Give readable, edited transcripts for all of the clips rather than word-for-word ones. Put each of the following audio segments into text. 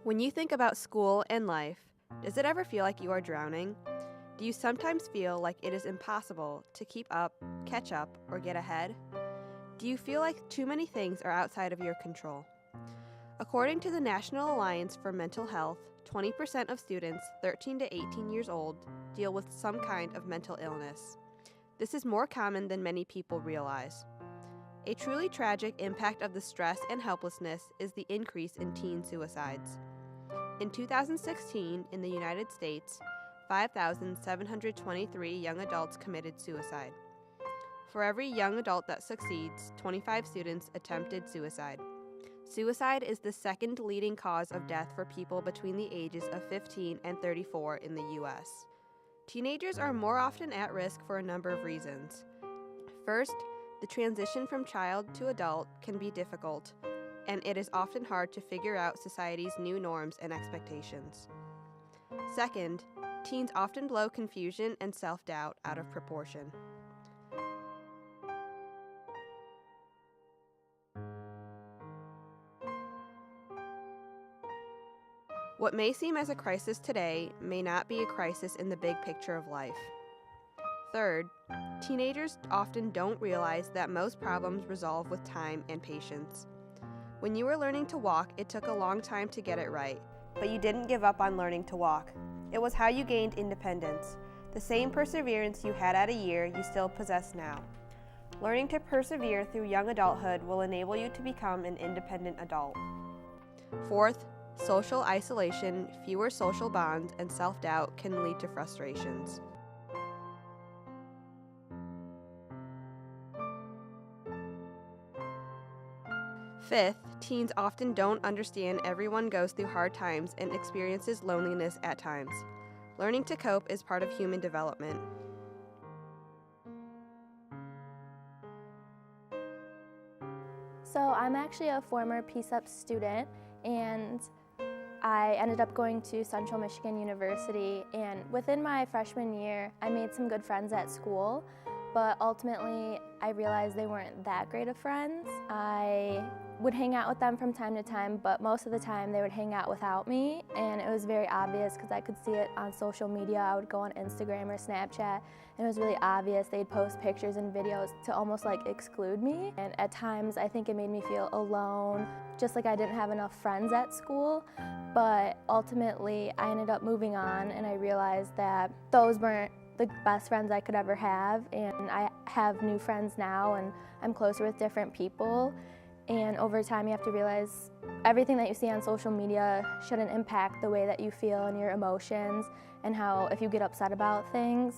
When you think about school and life, does it ever feel like you are drowning? Do you sometimes feel like it is impossible to keep up, catch up, or get ahead? Do you feel like too many things are outside of your control? According to the National Alliance for Mental Health, 20% of students 13 to 18 years old deal with some kind of mental illness. This is more common than many people realize. A truly tragic impact of the stress and helplessness is the increase in teen suicides. In 2016, in the United States, 5,723 young adults committed suicide. For every young adult that succeeds, 25 students attempted suicide. Suicide is the second leading cause of death for people between the ages of 15 and 34 in the U.S. Teenagers are more often at risk for a number of reasons. First, the transition from child to adult can be difficult, and it is often hard to figure out society's new norms and expectations. Second, teens often blow confusion and self-doubt out of proportion. What may seem as a crisis today may not be a crisis in the big picture of life. Third, teenagers often don't realize that most problems resolve with time and patience. When you were learning to walk, it took a long time to get it right, but you didn't give up on learning to walk. It was how you gained independence. The same perseverance you had at a year, you still possess now. Learning to persevere through young adulthood will enable you to become an independent adult. Fourth, social isolation, fewer social bonds, and self-doubt can lead to frustrations. Fifth, teens often don't understand everyone goes through hard times and experiences loneliness at times. Learning to cope is part of human development. So I'm actually a former PSEP student, and I ended up going to Central Michigan University, and within my freshman year, I made some good friends at school, but ultimately I realized they weren't that great of friends. I would hang out with them from time to time, but most of the time they would hang out without me, and it was very obvious because I could see it on social media. I would go on Instagram or Snapchat, and it was really obvious. They'd post pictures and videos to almost like exclude me, and at times I think it made me feel alone, just like I didn't have enough friends at school. But ultimately I ended up moving on, and I realized that those weren't the best friends I could ever have, and I have new friends now, and I'm closer with different people. And over time you have to realize everything that you see on social media shouldn't impact the way that you feel and your emotions, and how if you get upset about things,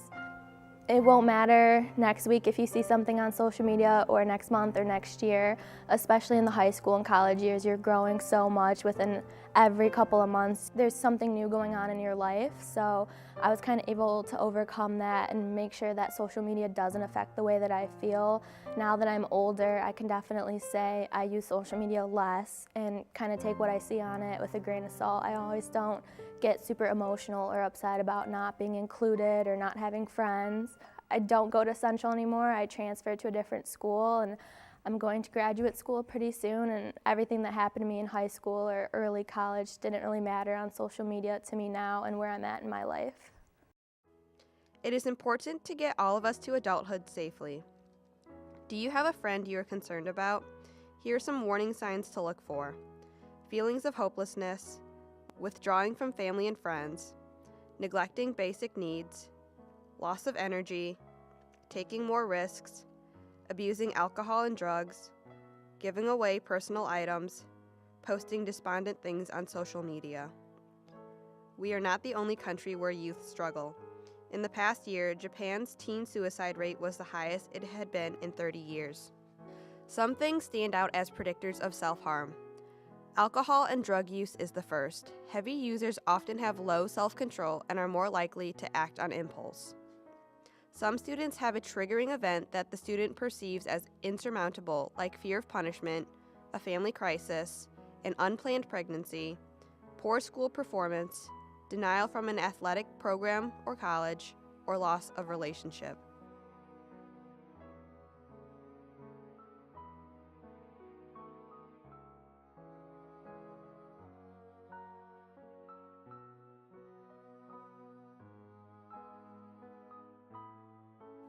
it won't matter next week if you see something on social media, or next month or next year. Especially in the high school and college years, you're growing so much. Within every couple of months there's something new going on in your life. So I was kind of able to overcome that and make sure that social media doesn't affect the way that I feel. Now that I'm older, I can definitely say I use social media less and kind of take what I see on it with a grain of salt. I always don't get super emotional or upset about not being included or not having friends. I don't go to Central anymore. I transferred to a different school, and I'm going to graduate school pretty soon, and everything that happened to me in high school or early college didn't really matter on social media to me now and where I'm at in my life. It is important to get all of us to adulthood safely. Do you have a friend you are concerned about? Here are some warning signs to look for. Feelings of hopelessness, withdrawing from family and friends, neglecting basic needs, loss of energy, taking more risks, abusing alcohol and drugs, giving away personal items, posting despondent things on social media. We are not the only country where youth struggle. In the past year, Japan's teen suicide rate was the highest it had been in 30 years. Some things stand out as predictors of self-harm. Alcohol and drug use is the first. Heavy users often have low self-control and are more likely to act on impulse. Some students have a triggering event that the student perceives as insurmountable, like fear of punishment, a family crisis, an unplanned pregnancy, poor school performance, denial from an athletic program or college, or loss of relationship.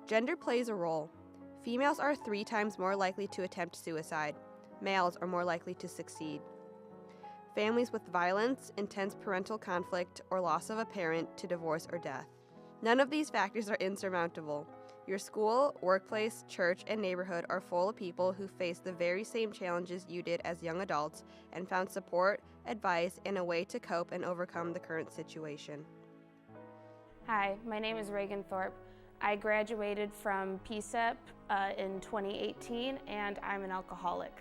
Gender plays a role. Females are 3 times more likely to attempt suicide. Males are more likely to succeed. Families with violence, intense parental conflict, or loss of a parent to divorce or death. None of these factors are insurmountable. Your school, workplace, church, and neighborhood are full of people who faced the very same challenges you did as young adults and found support, advice, and a way to cope and overcome the current situation. Hi, my name is Reagan Thorpe. I graduated from PSEP in 2018, and I'm an alcoholic.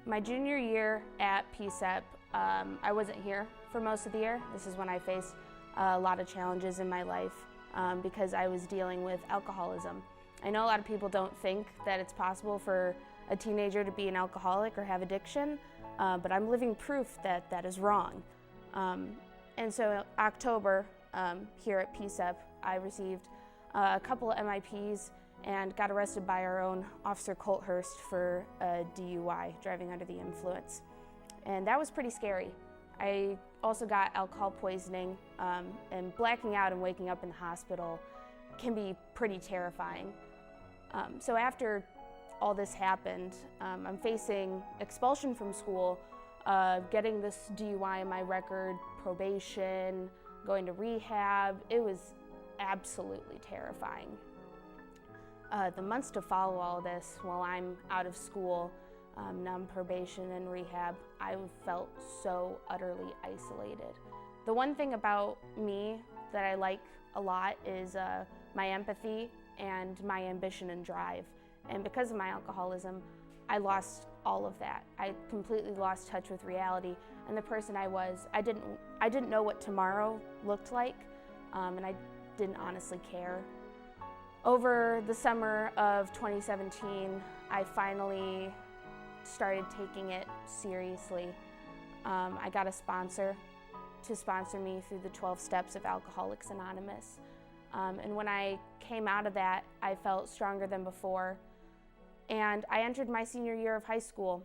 My junior year at PSEP, I wasn't here for most of the year. This is when I faced a lot of challenges in my life because I was dealing with alcoholism. I know a lot of people don't think that it's possible for a teenager to be an alcoholic or have addiction, but I'm living proof that that is wrong. And so in October, here at PSEP, I received a couple of MIPs and got arrested by our own Officer Colthurst for a DUI, driving under the influence. And that was pretty scary. I also got alcohol poisoning, and blacking out and waking up in the hospital can be pretty terrifying. So after all this happened, I'm facing expulsion from school, getting this DUI in my record, probation, going to rehab. It was absolutely terrifying. The months to follow all of this, while I'm out of school, now I'm probation and rehab, I felt so utterly isolated. The one thing about me that I like a lot is my empathy and my ambition and drive. And because of my alcoholism, I lost all of that. I completely lost touch with reality and the person I was. I didn't know what tomorrow looked like, and I didn't honestly care. Over the summer of 2017, I finally started taking it seriously. I got a sponsor to sponsor me through the 12 steps of Alcoholics Anonymous. And when I came out of that, I felt stronger than before. And I entered my senior year of high school.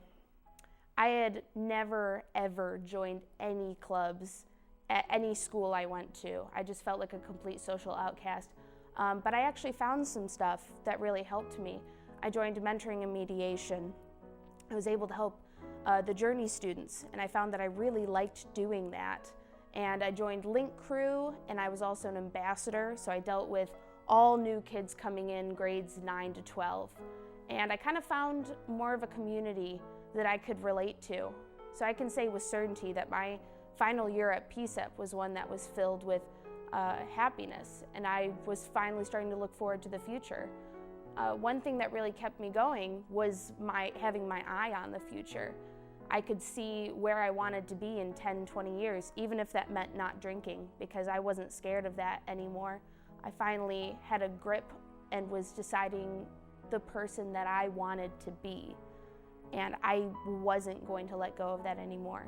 I had never, ever joined any clubs at any school I went to. I just felt like a complete social outcast. But I actually found some stuff that really helped me. I joined mentoring and mediation. I was able to help the Journey students, and I found that I really liked doing that. And I joined Link Crew, and I was also an ambassador, so I dealt with all new kids coming in grades 9 to 12. And I kind of found more of a community that I could relate to. So I can say with certainty that my final year at PSEP was one that was filled with happiness, and I was finally starting to look forward to the future. One thing that really kept me going was having my eye on the future. I could see where I wanted to be in 10, 20 years, even if that meant not drinking, because I wasn't scared of that anymore. I finally had a grip and was deciding the person that I wanted to be, and I wasn't going to let go of that anymore.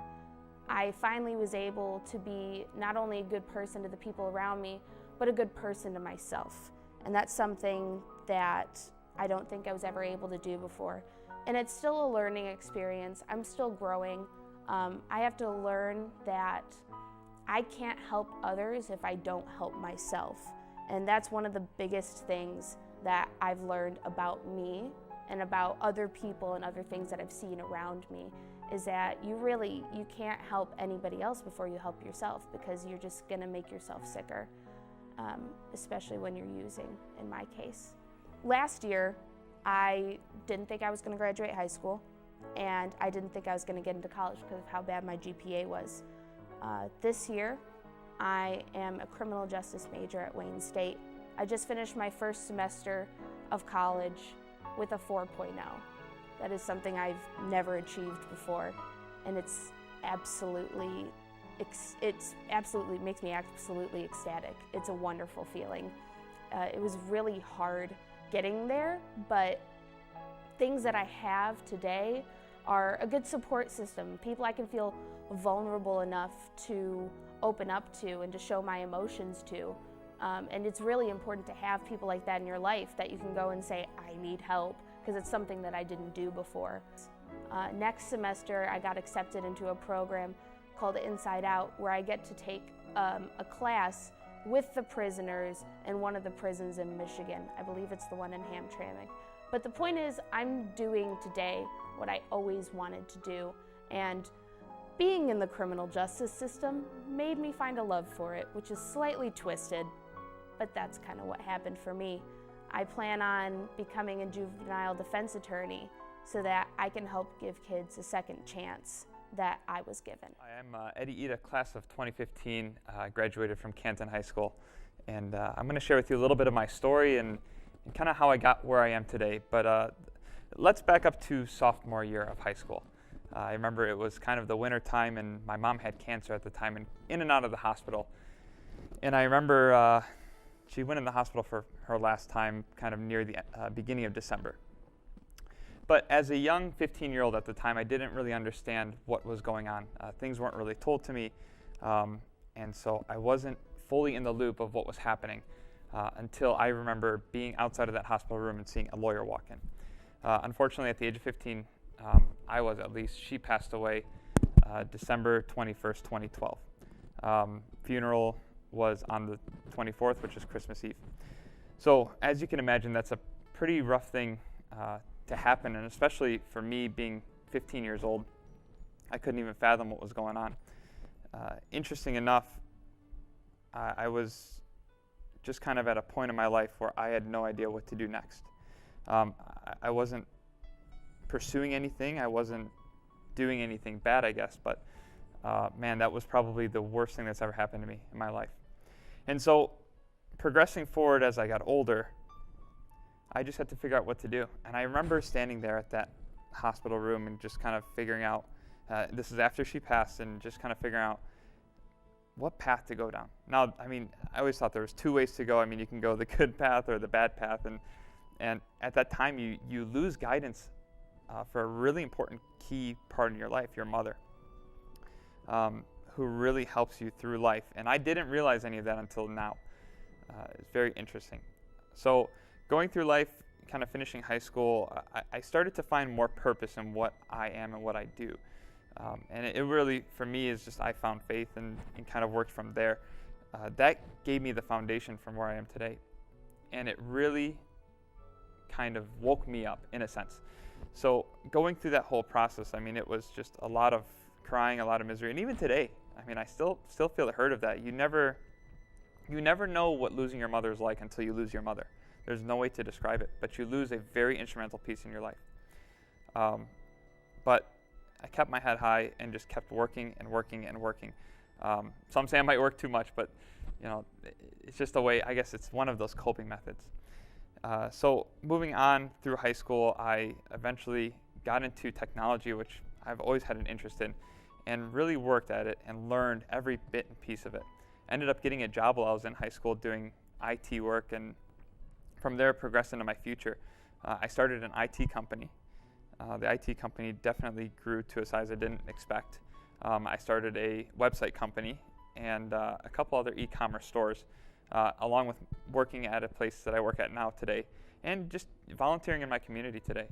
I finally was able to be not only a good person to the people around me, but a good person to myself. And that's something that I don't think I was ever able to do before. And it's still a learning experience. I'm still growing. I have to learn that I can't help others if I don't help myself. And that's one of the biggest things that I've learned about me and about other people and other things that I've seen around me, is that you can't help anybody else before you help yourself, because you're just gonna make yourself sicker, especially when you're using, in my case. Last year, I didn't think I was gonna graduate high school, and I didn't think I was gonna get into college because of how bad my GPA was. This year, I am a criminal justice major at Wayne State. I just finished my first semester of college with a 4.0. That is something I've never achieved before, and it absolutely makes me absolutely ecstatic. It's a wonderful feeling. It was really hard getting there, but things that I have today are a good support system, people I can feel vulnerable enough to open up to and to show my emotions to. And it's really important to have people like that in your life that you can go and say, I need help, because it's something that I didn't do before. Next semester, I got accepted into a program called Inside Out, where I get to take a class with the prisoners in one of the prisons in Michigan. I believe it's the one in Hamtramck. But the point is, I'm doing today what I always wanted to do, and being in the criminal justice system made me find a love for it, which is slightly twisted, but that's kind of what happened for me. I plan on becoming a juvenile defense attorney so that I can help give kids a second chance that I was given. I'm Eddie Ida, class of 2015, graduated from Canton High School, and I'm going to share with you a little bit of my story and kind of how I got where I am today. But let's back up to sophomore year of high school. I remember it was kind of the winter time, and my mom had cancer at the time and in and out of the hospital. And I remember she went in the hospital for her last time kind of near the beginning of December. But as a young 15-year-old at the time, I didn't really understand what was going on. Things weren't really told to me, and so I wasn't fully in the loop of what was happening until I remember being outside of that hospital room and seeing a lawyer walk in. Unfortunately, at the age of 15, I was at least, she passed away December 21st, 2012. Funeral was on the 24th, which is Christmas Eve. So as you can imagine, that's a pretty rough thing to happen, and especially for me being 15 years old, I couldn't even fathom what was going on. Interesting enough, I was just kind of at a point in my life where I had no idea what to do next. I wasn't pursuing anything, I wasn't doing anything bad, I guess, but man, that was probably the worst thing that's ever happened to me in my life. And so progressing forward as I got older, I just had to figure out what to do. And I remember standing there at that hospital room and just kind of figuring out, this is after she passed, and just kind of figuring out what path to go down. Now, I mean, I always thought there was two ways to go. I mean, you can go the good path or the bad path. And at that time, you lose guidance for a really important key part in your life, your mother, who really helps you through life. And I didn't realize any of that until now. It's very interesting. So going through life, kind of finishing high school, I started to find more purpose in what I am and what I do. And it really, for me, is just I found faith and kind of worked from there. That gave me the foundation from where I am today. And it really kind of woke me up, in a sense. So going through that whole process, I mean, it was just a lot of crying, a lot of misery. And even today, I mean, I still feel the hurt of that. You never know what losing your mother is like until you lose your mother. There's no way to describe it, but you lose a very instrumental piece in your life. But I kept my head high and just kept working and working and working. Some say I might work too much, but you know, it's just a way, I guess it's one of those coping methods. So moving on through high school, I eventually got into technology, which I've always had an interest in, and really worked at it and learned every bit and piece of it. Ended up getting a job while I was in high school doing IT work, and from there progressed into my future. I started an IT company. The IT company definitely grew to a size I didn't expect. I started a website company and a couple other e-commerce stores, along with working at a place that I work at now today, and just volunteering in my community today.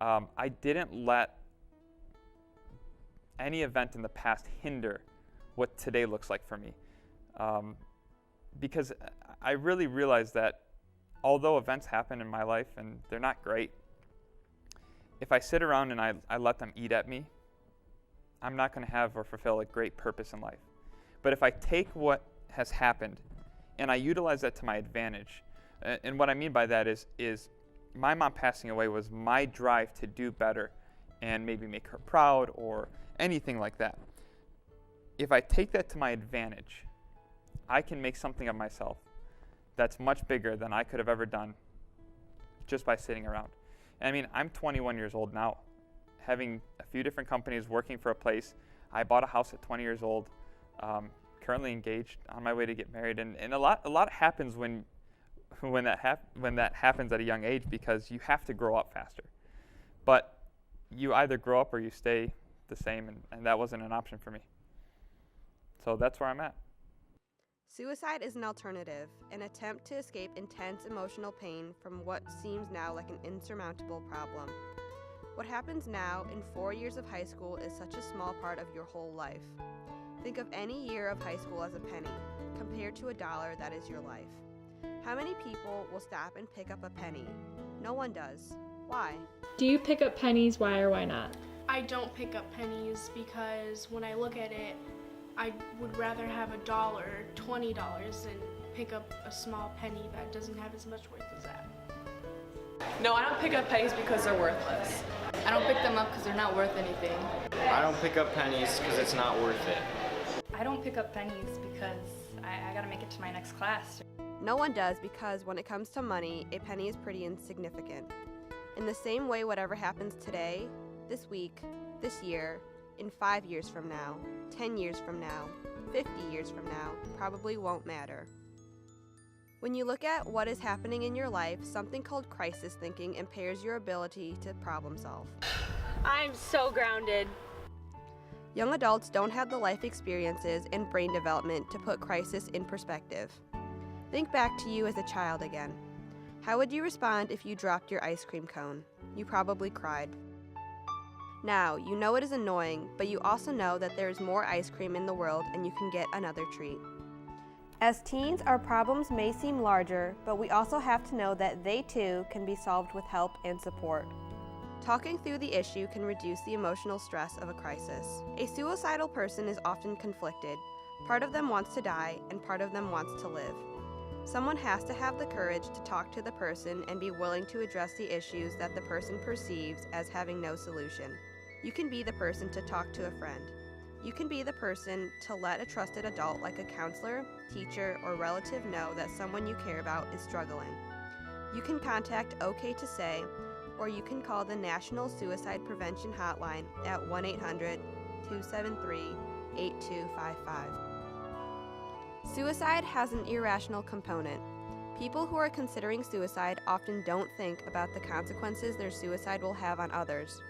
I didn't let any event in the past hinder what today looks like for me, because I really realized that although events happen in my life and they're not great, if I sit around and I let them eat at me, I'm not going to have or fulfill a great purpose in life. But if I take what has happened and I utilize that to my advantage, and what I mean by that is my mom passing away was my drive to do better and maybe make her proud or anything like that. If I take that to my advantage, I can make something of myself that's much bigger than I could have ever done just by sitting around. I mean, I'm 21 years old now, having a few different companies, working for a place. I bought a house at 20 years old, currently engaged, on my way to get married, and a lot happens when that happens at a young age, because you have to grow up faster. But you either grow up or you stay the same, and that wasn't an option for me. So that's where I'm at. Suicide is an alternative, an attempt to escape intense emotional pain from what seems now like an insurmountable problem. What happens now in 4 years of high school is such a small part of your whole life. Think of any year of high school as a penny, compared to $1 that is your life. How many people will stop and pick up a penny? No one does. Why? Do you pick up pennies? Why or why not? I don't pick up pennies because when I look at it, I would rather have $1, $20, than pick up a small penny that doesn't have as much worth as that. No, I don't pick up pennies because they're worthless. I don't pick them up because they're not worth anything. I don't pick up pennies because it's not worth it. I don't pick up pennies because I gotta make it to my next class. No one does because when it comes to money, a penny is pretty insignificant. In the same way, whatever happens today, this week, this year, in 5 years from now, 10 years from now, 50 years from now, probably won't matter. When you look at what is happening in your life, something called crisis thinking impairs your ability to problem solve. I'm so grounded. Young adults don't have the life experiences and brain development to put crisis in perspective. Think back to you as a child again. How would you respond if you dropped your ice cream cone? You probably cried. Now, you know it is annoying, but you also know that there is more ice cream in the world and you can get another treat. As teens, our problems may seem larger, but we also have to know that they too can be solved with help and support. Talking through the issue can reduce the emotional stress of a crisis. A suicidal person is often conflicted. Part of them wants to die, and part of them wants to live. Someone has to have the courage to talk to the person and be willing to address the issues that the person perceives as having no solution. You can be the person to talk to a friend. You can be the person to let a trusted adult like a counselor, teacher, or relative know that someone you care about is struggling. You can contact OK to Say, or you can call the National Suicide Prevention Hotline at 1-800-273-8255. Suicide has an irrational component. People who are considering suicide often don't think about the consequences their suicide will have on others.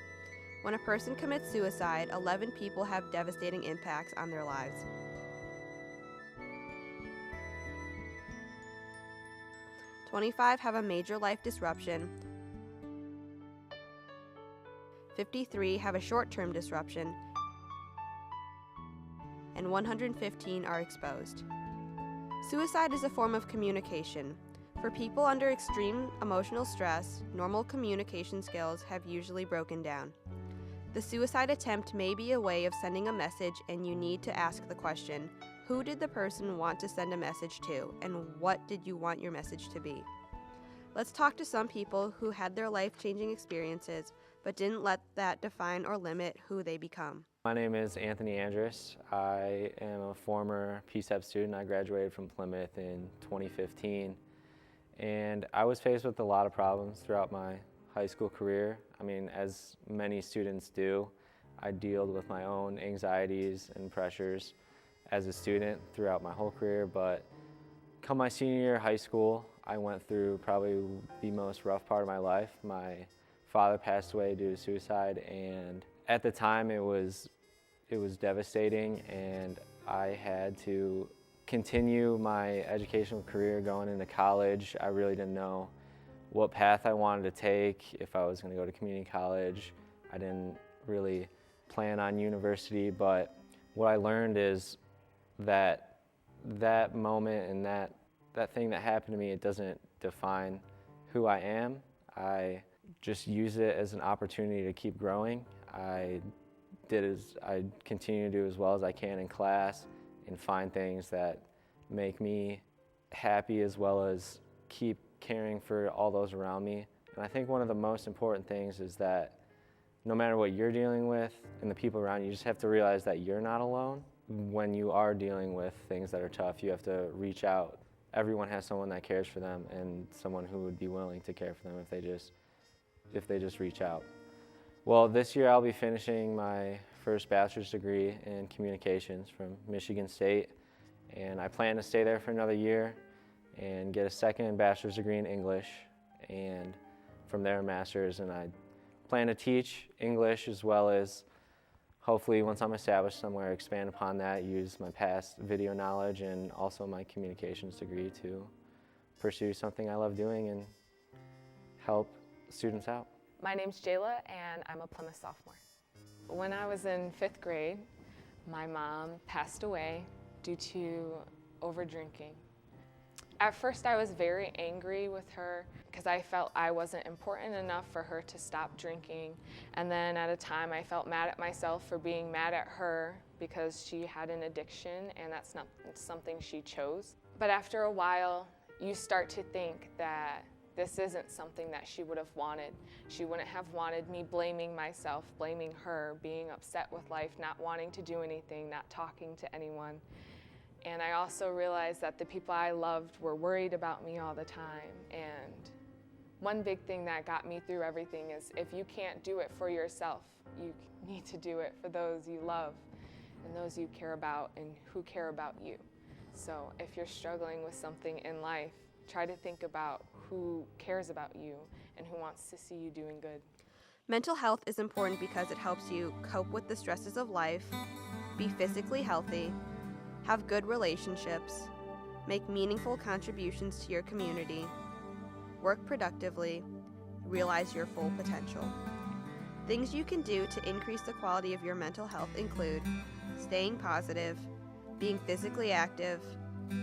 When a person commits suicide, 11 people have devastating impacts on their lives. 25 have a major life disruption. 53 have a short-term disruption. And 115 are exposed. Suicide is a form of communication. For people under extreme emotional stress, normal communication skills have usually broken down. The suicide attempt may be a way of sending a message, and you need to ask the question, who did the person want to send a message to, and what did you want your message to be? Let's talk to some people who had their life-changing experiences, but didn't let that define or limit who they become. My name is Anthony Andrus. I am a former PSEP student. I graduated from Plymouth in 2015, and I was faced with a lot of problems throughout my high school career. I mean, as many students do, I dealt with my own anxieties and pressures as a student throughout my whole career, but come my senior year of high school, I went through probably the most rough part of my life. My father passed away due to suicide, and at the time it was devastating, and I had to continue my educational career going into college. I really didn't know what path I wanted to take, if I was going to go to community college. I didn't really plan on university, but what I learned is that that moment and that thing that happened to me, it doesn't define who I am. I just use it as an opportunity to keep growing. I continue to do as well as I can in class and find things that make me happy, as well as keep caring for all those around me. And I think one of the most important things is that no matter what you're dealing with and the people around you, you just have to realize that you're not alone. When you are dealing with things that are tough, you have to reach out. Everyone has someone that cares for them, and someone who would be willing to care for them if they just reach out. Well, this year I'll be finishing my first bachelor's degree in communications from Michigan State, and I plan to stay there for another year and get a second bachelor's degree in English, and from there a master's. And I plan to teach English, as well as hopefully once I'm established somewhere, expand upon that, use my past video knowledge and also my communications degree to pursue something I love doing and help students out. My name's Jayla, and I'm a Plymouth sophomore. When I was in 5th grade, my mom passed away due to overdrinking. At first, I was very angry with her because I felt I wasn't important enough for her to stop drinking. And then at a time, I felt mad at myself for being mad at her because she had an addiction and that's not something she chose. But after a while, you start to think that this isn't something that she would have wanted. She wouldn't have wanted me blaming myself, blaming her, being upset with life, not wanting to do anything, not talking to anyone. And I also realized that the people I loved were worried about me all the time. And one big thing that got me through everything is if you can't do it for yourself, you need to do it for those you love and those you care about and who care about you. So if you're struggling with something in life, try to think about who cares about you and who wants to see you doing good. Mental health is important because it helps you cope with the stresses of life, be physically healthy, have good relationships, make meaningful contributions to your community, work productively, realize your full potential. Things you can do to increase the quality of your mental health include staying positive, being physically active,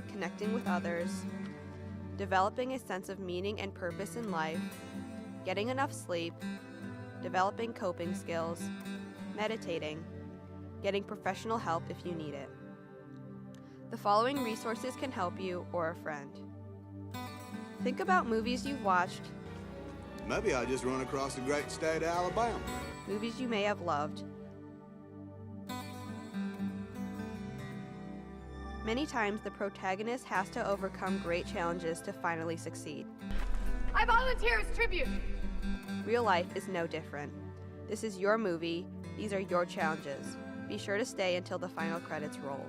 connecting with others, developing a sense of meaning and purpose in life, getting enough sleep, developing coping skills, meditating, getting professional help if you need it. The following resources can help you or a friend. Think about movies you've watched, Maybe I just run across the great state of Alabama. movies you may have loved. Many times the protagonist has to overcome great challenges to finally succeed. I volunteer as tribute. Real life is no different. This is your movie. These are your challenges. Be sure to stay until the final credits roll.